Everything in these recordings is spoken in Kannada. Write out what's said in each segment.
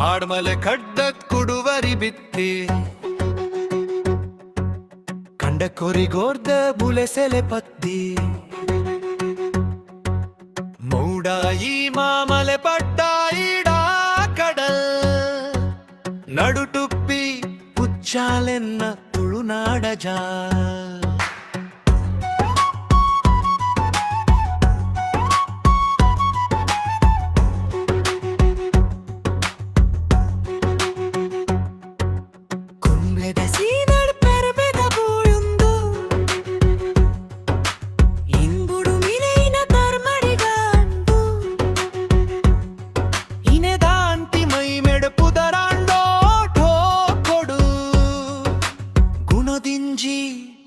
ಆಡ್ಮಲೆ ಖಡ್ಡತ್ ಕುಡುವರಿ ಬಿತ್ತಿ ಕಂಡ ಕೊರಿಗೋರ್ದ ಬುಲೆಸೆಲೆ ಪತ್ತಿ ಮೌಡಾಯಿ ಮಾಮಲೆ ಪಟ್ಟ ಈಡಾ ಕಡಲ್ ನಡುಟುಪ್ಪಿ ಪುಚ್ಚಾಲೆನ್ನ ತುಳುನಾಡ ಜಾ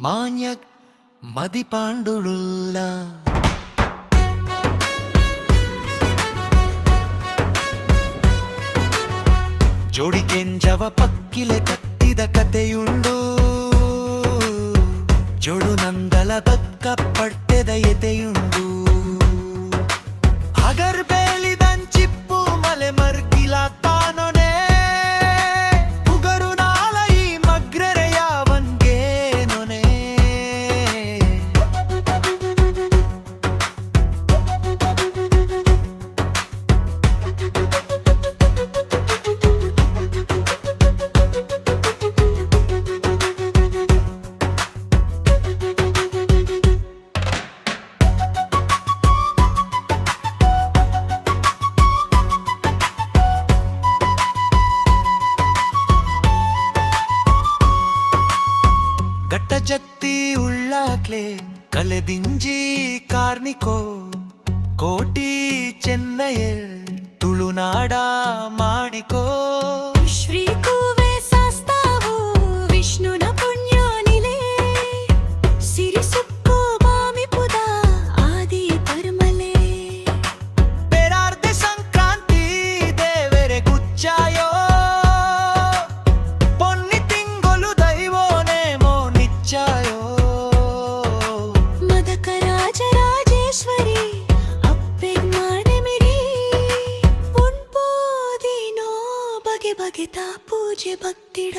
ಮಾನ್ಯಕ್ ಮದಿಪಾಂಡುಳುಲ್ಲ ಜೋಡಿ ಕೆಂಜವ ಪಕ್ಕಿಲೆ ಕಟ್ಟಿದ ಕತೆಯುಂಡು ಜೋಡು ನಂದಲ ಬಕ್ಕ ಪಟ್ಟೆದ ಎದೆಯುಂಡು ಅಗರ್ ಬೇಲಿದಂಚಿಪ್ಪು ಮಲೆ ಮರ್ಗಿಲ ತಾನೊನೆ ಜತ್ತಿ ಉಳ್ಳಾಕ್ಲೆ ಕಲೆದಿಂಜಿ ಕಾರ್ನಿಕೋ ಕೋಟಿ ಚೆನ್ನೈಯಲ್ ತುಳುನಾಡ ಮಾಣಿಕೋ ಶ್ರೀಕೂವೆ ಸಾಸ್ತಾವು ವಿಷ್ಣುನ ಪುಣ್ಯಾನಿಲೆ ಸಿರಿಸುಕ್ಕೋ ಬಾಮಿ ಪುದ ಆದಿ ಪರ್ಮಲೆ ಪೆರಾರ್ದೆ ಸಂಕ್ರಾಂತಿ ದೇವರೆ ಗುಚ್ಚಾಯೋ ಮದಕರಾಜರಾಜೇಶ್ವರಿ ಅಪ್ಪೆಗ್ ಮಾಡೆ ಮಿರಿ ಉಣ್ಪೋದಿನೋ ಬಗೆ ಬಗೆತ ಪೂಜೆ ಭಕ್ತಿಡ